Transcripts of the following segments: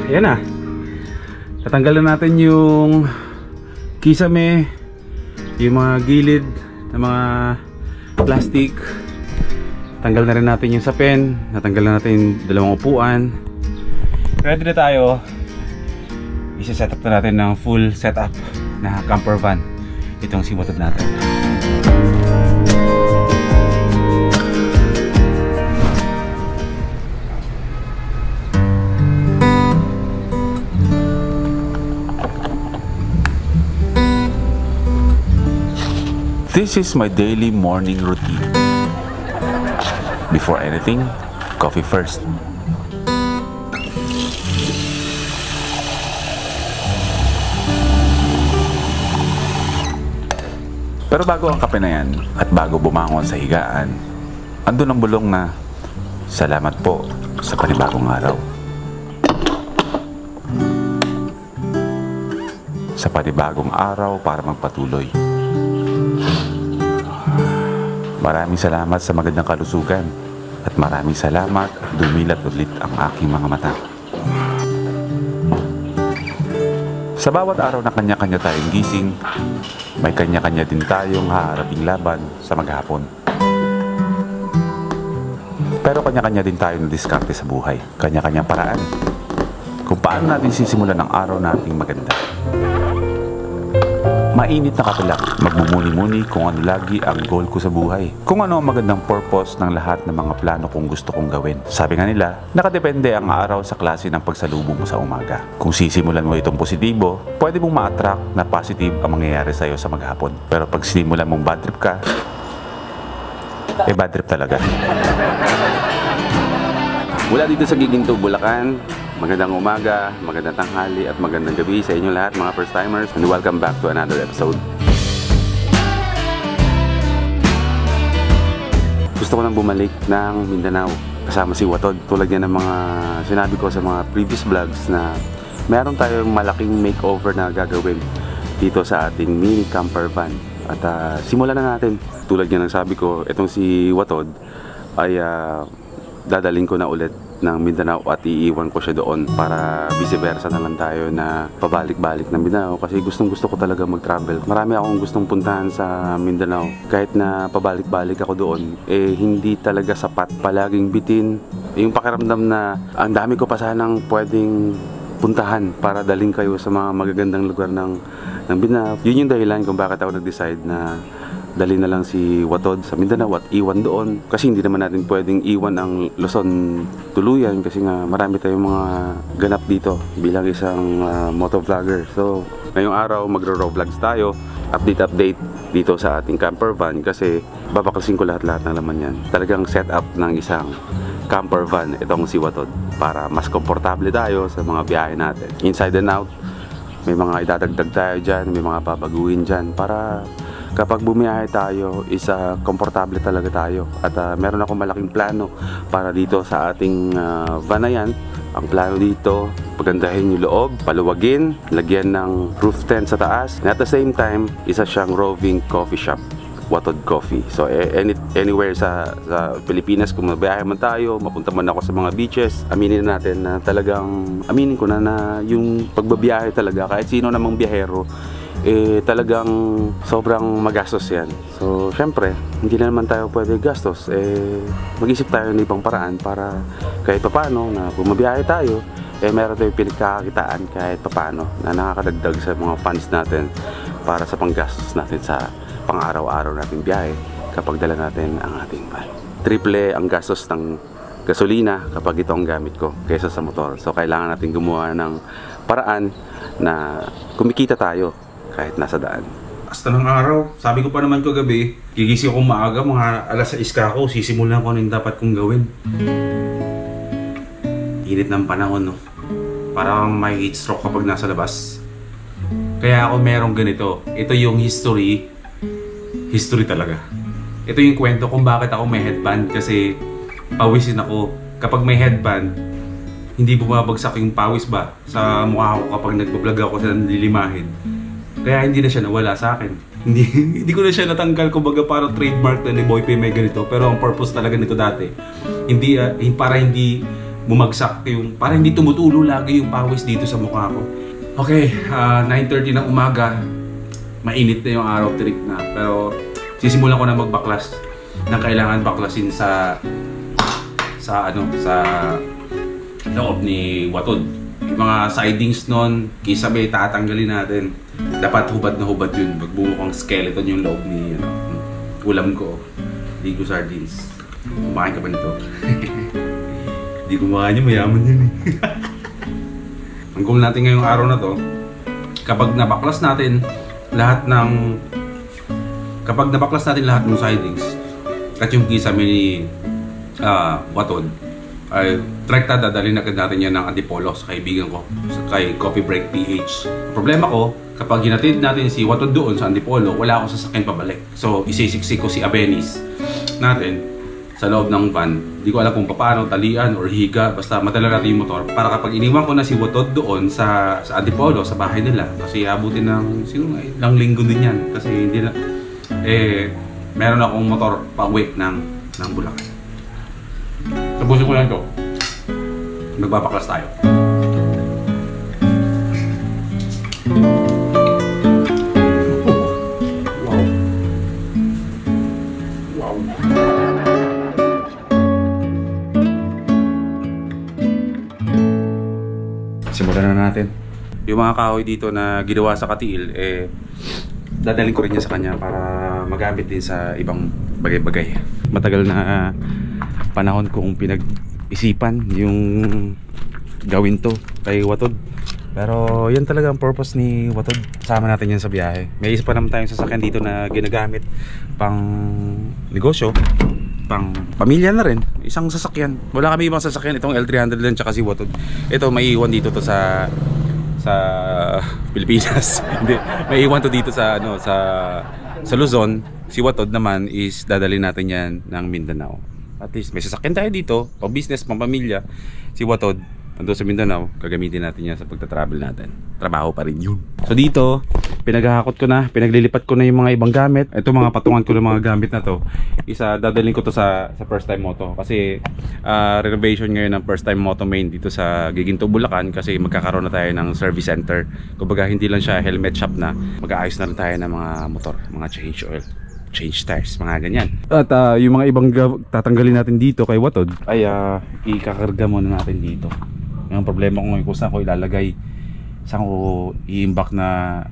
Ayan na. Tatanggalan natin yung kisame, yung mga gilid ng mga plastic. Tanggal na rin natin yung sapin. Natanggal na natin yung dalawang upuan. Ready na tayo. Isa-set up na natin ng full setup na camper van. Itong simutod natin. This is my daily morning routine. Before anything, coffee first. Pero bago ang kape na yan, at bago bumangon sa higaan, andun ang bulong na, salamat po sa panibagong araw. Sa panibagong araw para magpatuloy. Maraming salamat sa magandang kalusugan at maraming salamat at dumilat ulit ang aking mga mata. Sa bawat araw na kanya-kanya tayong gising, may kanya-kanya din tayong haharaping laban sa maghapon. Pero kanya-kanya din tayong diskarte sa buhay, kanya-kanyang paraan kung paano natin sisimulan ang araw nating maganda. Mainit na kape lang, magmumuni-muni kung ano lagi ang goal ko sa buhay. Kung ano ang magandang purpose ng lahat ng mga plano kong gusto kong gawin. Sabi nga nila, nakadepende ang araw sa klase ng pagsalubong mo sa umaga. Kung sisimulan mo itong positibo, pwede mong ma-attract na positive ang mangyayari sa'yo sa maghapon. Pero pag sinimulan mong bad trip ka, bad trip talaga. Mula dito sa Giginto, Bulacan, magandang umaga, magandang tanghali at magandang gabi sa inyo lahat mga first timers, and welcome back to another episode. Gusto ko nang bumalik ng Mindanao kasama si Watod. Tulad yan ng mga sinabi ko sa mga previous vlogs na meron tayong malaking makeover na gagawin dito sa ating mini camper van. At simulan na natin. Tulad yan ng sabi ko, itong si Watod ay dadaling ko na ulit ng Mindanao at iiwan ko siya doon para vice versa na lang tayo na pabalik-balik ng Mindanao kasi gustong-gusto ko talaga mag-travel. Marami akong gustong puntahan sa Mindanao. Kahit na pabalik-balik ako doon, hindi talaga sapat. Palaging bitin. Yung pakiramdam na ang dami ko pa sanang pwedeng puntahan para daling kayo sa mga magagandang lugar ng Mindanao. Yun yung dahilan kung bakit ako nag-decide na dali na lang si Watod sa Mindanao at iwan doon. Kasi hindi naman natin pwedeng iwan ang Luzon tuluyan kasi nga marami tayong mga ganap dito bilang isang motovlogger. So, ngayong araw magro-raw vlogs tayo. Update dito sa ating camper van kasi babaklasin ko lahat-lahat ng laman yan. Talagang setup ng isang camper van itong si Watod para mas komportable tayo sa mga biyahe natin. Inside and out, may mga idadagdag tayo dyan, may mga babaguhin dyan para kapag bumiyahe tayo, komportable talaga tayo. At meron akong malaking plano para dito sa ating van na yan. Ang plano dito, pagandahin yung loob, paluwagin, lagyan ng roof tent sa taas. And at the same time, isa siyang roving coffee shop, Watod Coffee. So anywhere sa Pilipinas, kung mabiyahe man tayo, mapunta man ako sa mga beaches, aminin natin na talagang, aminin ko na yung pagbabiyahe talaga, kahit sino namang biyahero, talagang sobrang magastos yan. So syempre hindi na naman tayo pwede gastos, mag-isip tayo ng ibang paraan para kahit papano na kung mabiyahe tayo, meron tayong pinagkakakitaan kahit papano na nakakadagdag sa mga funds natin para sa panggastos natin sa pang-araw-araw nating biyahe kapag dala natin ang ating van. Triple ang gastos ng gasolina kapag ito ang gamit ko kaysa sa motor. So kailangan natin gumawa ng paraan na kumikita tayo kahit nasa daan. Hasta ng araw, sabi ko pa naman kagabi, gigising ako maaga, mga alas 6 ka ako, sisimulan ko ano yung dapat kong gawin. Init ng panahon, no? Parang may heat stroke kapag nasa labas. Kaya ako merong ganito. Ito yung history talaga. Ito yung kwento kung bakit ako may headband, kasi pawisin ako. Kapag may headband, hindi bumabagsak yung pawis ba sa mukha ko kapag nagbablog ako sa nililimahin. Kaya hindi na siya nawala sa akin. Hindi ko na siya natanggal, kumbaga parang trademark na ni Boy P may ganito. Pero ang purpose talaga nito dati, para hindi bumagsak yung, parang hindi tumutulo lagi yung pawis dito sa mukha ko. Okay, 9:30 ng umaga, mainit na yung araw, tirik na. Pero sisimulan ko na magbaklas ng kailangan baklasin sa loob ni Watod. Yung mga sidings nun, kisabay tatanggalin natin. Dapat hubad na hubad yun. Magbumukhang skeleton yung loob ni ulam ko. Ligo sardines. Kumakain ka ba nito? Hindi kumakain niya, mayaman yun eh. Ang goal natin ngayong araw na to, kapag nabaklas natin lahat ng sidings at yung kisame ni Watod, ay direkta dadalhin agad natin yan ng Antipolo sa kaibigan ko, kay Coffee Break PH. Problema ko, kapag hinatid natin si Watod doon sa Antipolo, wala akong sasakyan pabalik. So isisiksik ko si Abenis natin sa loob ng van. Hindi ko alam kung paano, talian or higa, basta madala natin yung motor para kapag iniwan ko na si Watod doon sa Antipolo, sa bahay nila, kasi abutin ng siguro ilang linggo din yan, kasi hindi na meron akong motor pa-uwi ng Bulacan. Tapusin ko lang ito. Magbabaklas tayo. Wow. Simulan na natin. Yung mga kahoy dito na ginawa sa katiil, dadalhin ko rin niya sa kanya para magamit din sa ibang bagay-bagay. Matagal na panahon kong pinag-isipan yung gawin to kay Watod. Pero yan talaga ang purpose ni Watod. Sama natin yan sa biyahe. May isa pa naman tayong sasakyan dito na ginagamit pang negosyo, pang pamilya na rin. Isang sasakyan. Wala kami ibang sasakyan. Itong L300 lang tsaka si Watod. Ito may iwan dito to sa Pilipinas. Hindi, may iwan to dito sa Luzon. Si Watod naman is dadalhin natin yan ng Mindanao. At least may sasakyan tayo dito, pang business, pang pamilya. Si Watod nandun sa Mindanao, gagamitin natin yan sa pagta-travel natin. Trabaho pa rin yun. So dito, pinaghahakot ko na, pinaglilipat ko na yung mga ibang gamit. Ito mga patungan ko ng mga gamit na to. Isa, dadalhin ko to sa first time moto. Kasi renovation ngayon ng first time moto main dito sa Giginto, Bulacan. Kasi magkakaroon na tayo ng service center. Kumbaga hindi lang siya helmet shop na. Mag-aayos na rin tayo ng mga motor, mga change oil, change tires, mga ganyan. At yung mga ibang tatanggalin natin dito kay Watod ay ikakarga muna natin dito. Yung problema ko ngayon kung saan ko ilalagay, saan ko i-imbak na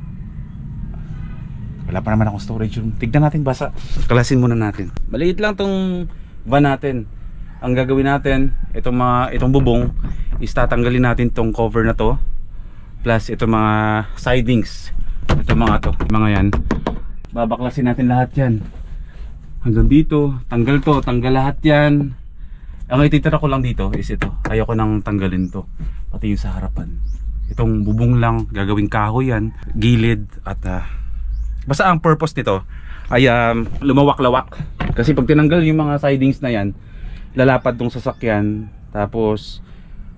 wala pa naman akong storage room. Tignan natin, basa klasin muna natin. Maliit lang tong van natin. Ang gagawin natin, itong bubong is tatanggalin natin tong cover na to, plus itong mga sidings, itong mga yan, babaklasin natin lahat yan hanggang dito. Tanggal to, tanggal lahat yan. Ang ititira ko lang dito is ito. Ayoko nang tanggalin to, pati yung sa harapan. Itong bubong lang, gagawing kahoy yan, gilid. At basta ang purpose nito ay lumawak-lawak. Kasi pag tinanggal yung mga sidings na yan, lalapad tong sasakyan. Tapos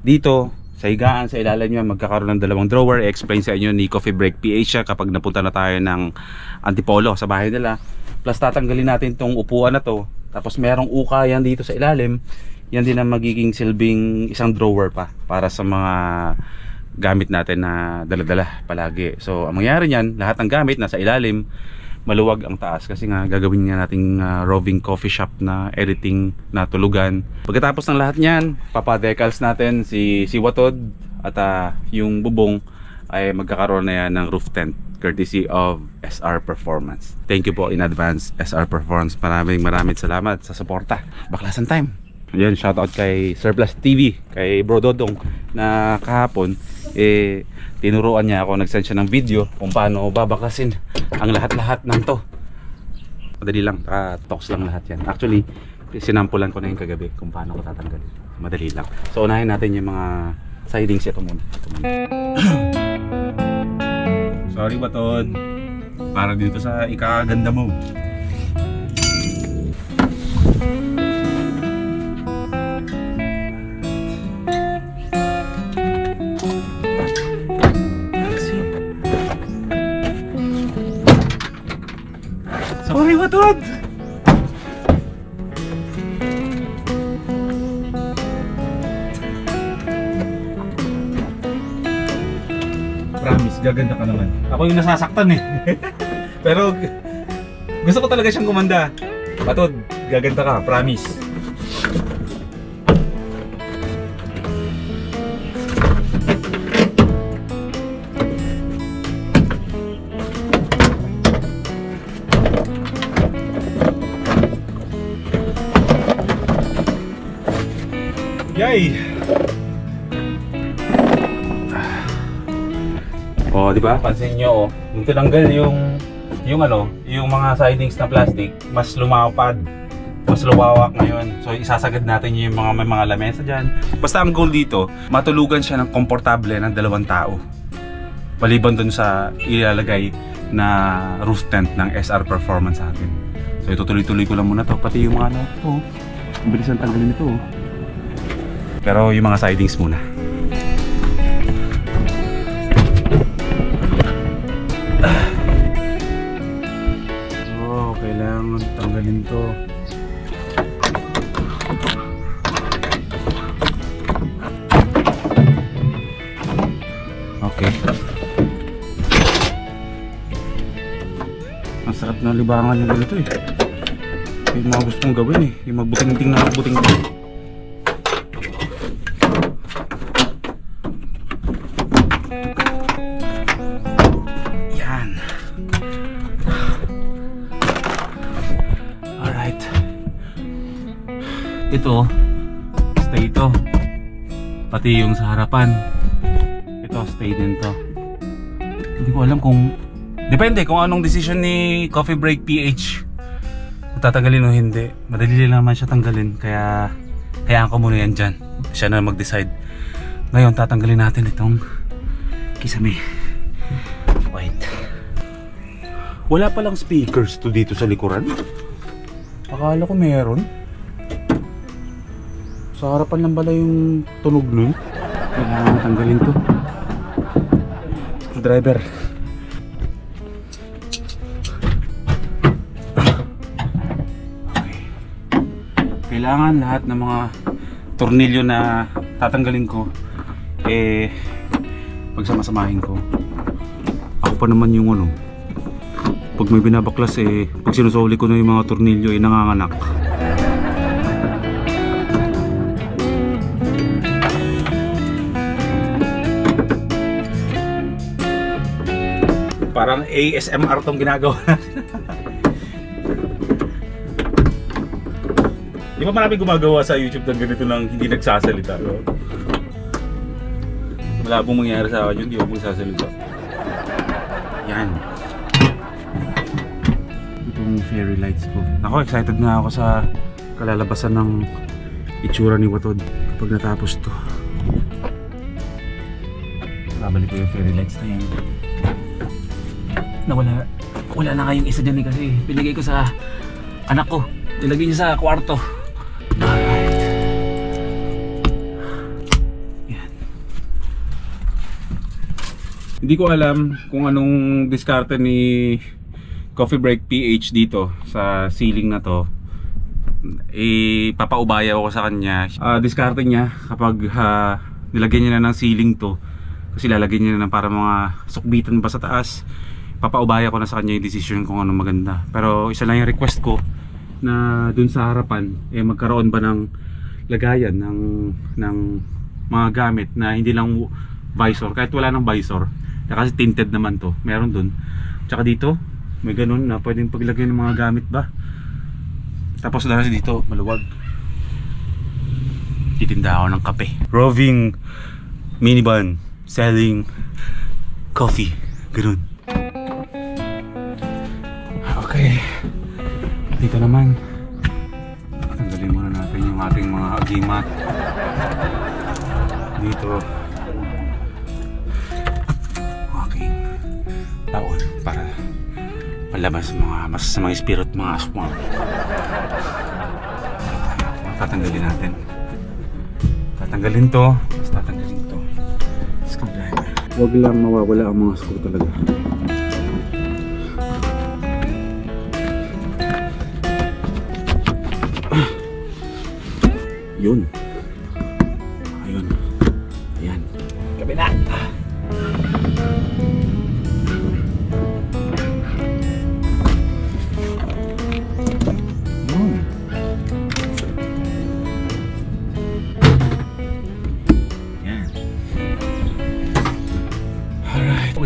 dito sa higaan, sa ilalim yan, magkakaroon ng dalawang drawer. I-explain sa inyo ni Coffee Break PH kapag napunta na tayo ng Antipolo sa bahay nila. Plus tatanggalin natin tong upuan na to. Tapos merong uka yan dito sa ilalim. Yan din ang magiging silbing isang drawer pa para sa mga gamit natin na dala-dala palagi. So ang mangyari niyan, lahat ng gamit nasa ilalim, maluwag ang taas kasi nga gagawin nga nating roving coffee shop na editing na tulugan. Pagkatapos ng lahat niyan, papadecals natin si Watod at yung bubong ay magkakaroon na yan ng roof tent courtesy of SR Performance. Thank you po in advance SR Performance. Maraming salamat sa suporta. Baklasan time. Yan, shoutout kay Surplus TV, kay Bro Dodong na kahapon tinuruan niya ako, nag-send siya ng video kung paano babaklasin ang lahat-lahat ng to. Madali lang, talks lang lahat yan. Actually, sinampulan ko na yung kagabi kung paano ko tatanggalin. Madali lang. So unahin natin yung mga sidings. Ito muna. Sorry Watod, para dito sa ikaganda mo. Sorry Watod! gaganda ka naman. Ako yung nasasaktan eh. Pero gusto ko talaga siyang gumanda. Watod, gaganda ka, promise. Yay! Oh, di ba? Pansin nyo, oh, nung tinanggal yung mga sidings na plastic, mas lumapad, mas luwawak ngayon. So isasagad natin yung may mga lamesa dyan. Basta ang goal dito, matulugan siya ng komportable ng 2 tao. Maliban dun sa ilalagay na roof tent ng SR Performance sa atin. So itutuloy-tuloy ko lang muna to, pati yung mga ito. Ang bilis ang tanggalin ito. Pero yung mga sidings muna. Oh, kailangan tanggalin to. Okay. Ang sarap na libangan yung ganito eh. Yung mga gustong gawin eh. Yung magbuting-ting na magbuting-ting. Ito, stay ito. Pati yung sa harapan. Ito, stay din to. Hindi ko alam kung... Depende kung anong decision ni Coffee Break PH. Kung tatanggalin o hindi. Madali naman siya tanggalin. Kaya, hayaan ko muna yan dyan. Siya na mag-decide. Ngayon, tatanggalin natin itong kisame. Wait. Wala palang speakers to dito sa likuran. Akala ko meron. Sa harapan lang pala yung tunog nun. Kailangan tanggalin to. Screwdriver. Okay. Kailangan lahat ng mga tornilyo na tatanggalin ko pagsama-samahin ko. Ako pa naman yung pag may binabaklas pag sinusuli ko na yung mga tornilyo nanganganak. Parang ASMR tong ginagawa natin. Di ba maraming gumagawa sa YouTube ng ganito lang hindi nagsasalita? No? Malabong mangyari sa akin yun, di ako magsasalita. Yan. Itong fairy lights ko. Ako, excited na ako sa kalalabasan ng itsura ni Watod kapag natapos to. Babalik ko yung fairy lights na yan. Wala na kayong isa dyan kasi pinigay ko sa anak ko. Nilagay niya sa kwarto. Alright. Yan. Hindi ko alam kung anong diskarte ni Coffee Break PH dito sa ceiling na to. Papaubaya ko sa kanya. Diskarte niya kapag nilagyan niya na ng ceiling to. Kasi lalagyan niya na para mga sukbitan pa sa taas. Papaubaya ko na sa kanya yung decision kung ano maganda. Pero isa lang yung request ko na dun sa harapan magkaroon ba ng lagayan ng mga gamit na hindi lang visor, kahit wala ng visor kasi tinted naman to, meron dun. Tsaka dito may ganun na pwedeng paglagay ng mga gamit ba. Tapos dahil dito maluwag, titinda ako ng kape. Roving minivan selling coffee, ganun. Okay, dito naman tanggalin muna natin yung ating mga agimat dito. Aking taon para palabas mga masasamang spirit, mga aswang. Tatanggalin natin. Tatanggalin to, tapos tatanggalin to. Screwdriver. Huwag lang mawawala ang mga screw talaga. Yun. Ayun. Ayan. Kabila.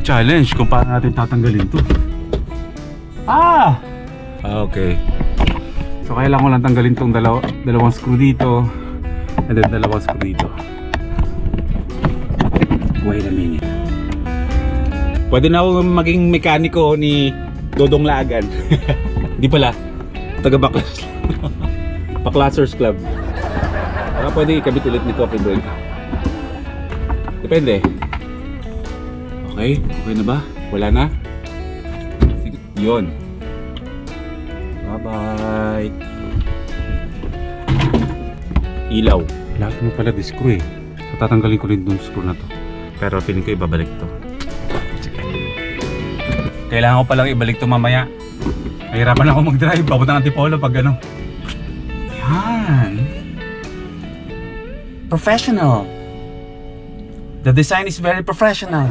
challenge kung paano natin tatanggalin to. Ah! Okay. So kailangan ko lang tanggalin tong dalawang screw dito and then dalawang screw dito. Wait a minute. Pwede na ako maging mekaniko ni Dodong Lagan. Hindi pala. Taga Backlassers Club. Baka pwede ikabit ulit ni Coffee Break. Depende. Okay? Okay na ba? Wala na? Sige. Yun. Bye-bye. Ilaw. Lahat mo pala di screw eh. So tatanggalin ko rin yung screw na to. Pero feeling ko ibabalik to. Sige. Kailangan ko palang ibalik to mamaya. Mahirapan ako mag-drive. Bakit ng Antipolo pag ano. Yan. Professional. The design is very professional.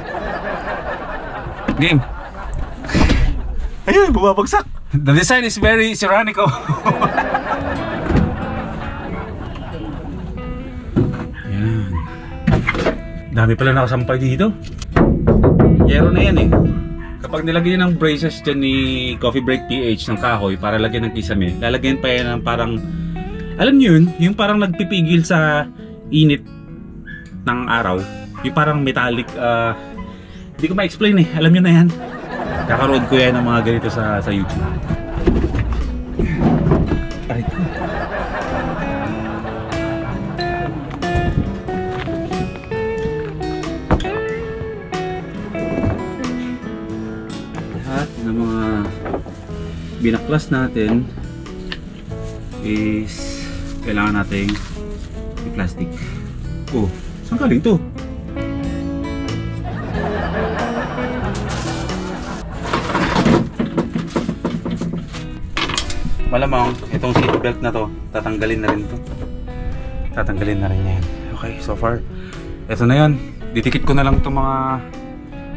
Game. Ayun, bumabagsak. The design is very Serranico. Yan. Dami pala nakasampay dito. Yero na yan eh. Kapag nilagyan ng braces dyan ni Coffee Break PH ng kahoy para lagyan ng kisame, lalagyan pa yan ng parang, alam nyo yun, yung parang nagpipigil sa init ng araw. Yung parang metallic, hindi ko ma-explain eh, alam nyo na yan. Kakaroon ko yan ng mga ganito sa YouTube. Aray ko. Lahat ng mga binaklas natin is kailangan nating i-plastic. Oh, saan galing to? Malamang itong seatbelt na to, tatanggalin na rin to. Tatanggalin na rin yan. Okay, so far eto na yan. Didikit ko na lang itong mga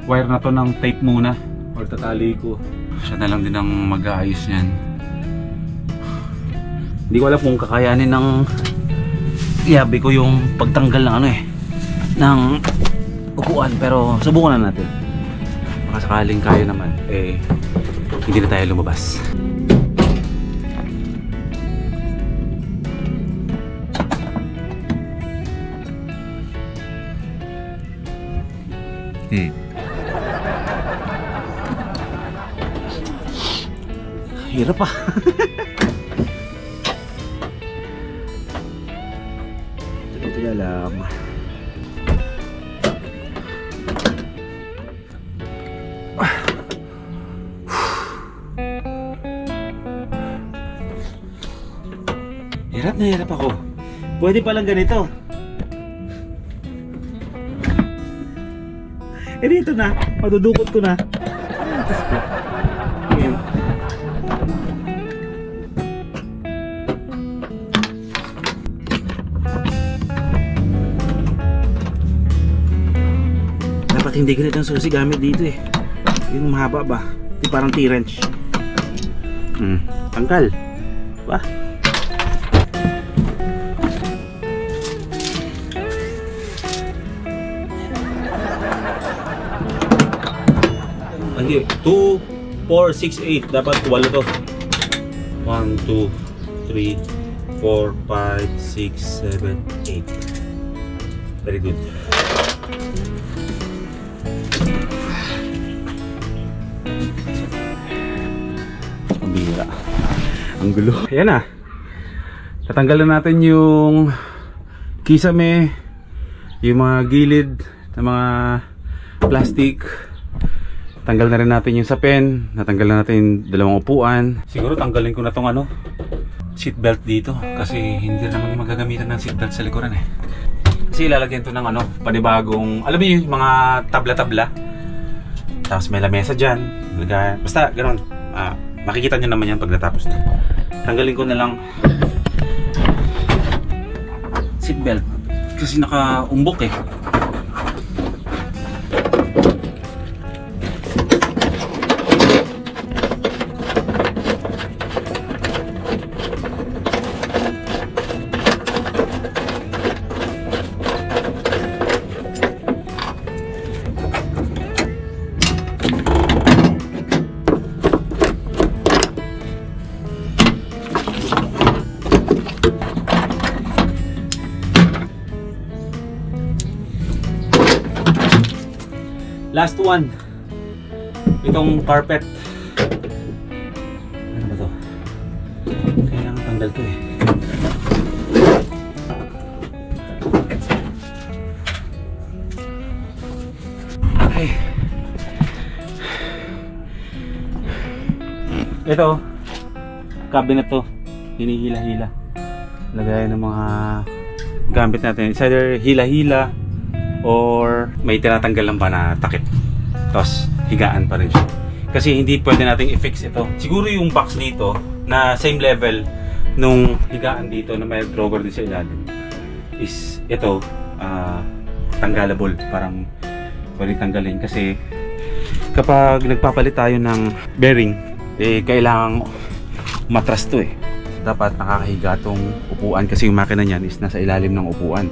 wire na to ng tape muna, or tatali ko. Siya na lang din ang mag-aayos yan. Hindi ko alam kung kakayanin ng iabi ko yung pagtanggal ng ano eh, ng upuan, pero subukan na natin. Baka sakaling kaya naman eh, hindi na tayo lumabas. Hirap pa. Tiga lang. Hirap na hirap ako. Pwede palang ganito. Eh dito na, madudukot ko na. Dapat hindi ganito ang susi gamit dito eh. Yung mahaba ba? Yung parang T-wrench. Tanggal. Ba? Hindi, 2, 4, 6, 8. Dapat walo to. 1, 2, 3, 4, 5, 6, 7, 8. Very good. Ang bihira. Ang gulo. Ayan na. Tatanggalan natin yung kisame, yung mga gilid ng mga plastic. Tanggal na rin natin yung sapin. Natanggal na natin yung dalawang upuan. Siguro tanggalin ko na tong ano, seatbelt dito. Kasi hindi naman magagamitan ng seatbelt sa likuran eh. Kasi ilalagyan to ng ano, panibagong, alam mo yung mga tabla-tabla. Tapos may lamesa dyan. Basta ganoon. Makikita nyo naman yan pag natapos na. Tanggalin ko na lang seatbelt. Kasi naka-umbok eh. Last one. Itong carpet. Ano ba to? Kailangan tanggal to eh. Okay. Ito, cabinet to. Hinihila-hila. Lagay ng mga gamit natin. It's either hila-hila or may tinatanggal lang ba na takip. Tapos higaan pa rin siya. Kasi hindi pwede nating i-fix ito. Siguro yung box dito na same level nung higaan dito na may drawer din sa ilalim is ito tanggalable. Parang pwede tanggalin kasi kapag nagpapalit tayo ng bearing eh kailangan matras to eh. Dapat nakakahiga tong upuan kasi yung makina niyan is nasa ilalim ng upuan.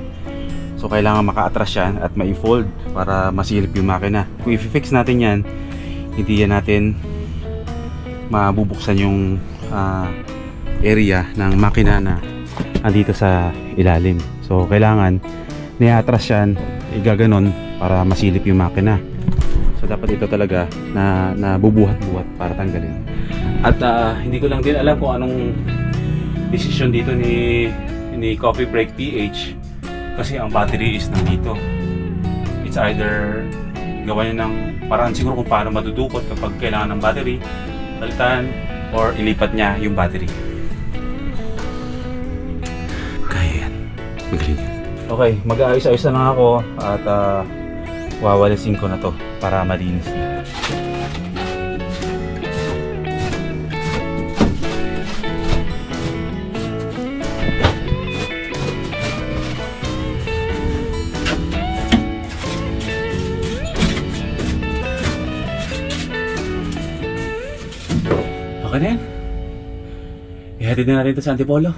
So kailangan maka-atras yan at ma-fold para masilip yung makina. Kung i-fix natin yan, hindi yan natin mabubuksan yung area ng makina na andito sa ilalim. So kailangan ni-atras yan, igaganon para masilip yung makina. So dapat ito talaga na bubuhat-buhat para tanggalin. At hindi ko lang din alam kung anong decision dito ni Coffee Break PH kasi ang battery is nandito. It's either gawa niya ng paraan siguro kung paano madudukot kapag kailangan ng battery, palitan, or ilipat niya yung battery. Kaya yan. Magaling yan. Okay, mag-aayos-ayos na lang ako at wawalisin ko na to para malinis na. Okay na yan. Ihatid na natin ito sa Antipolo.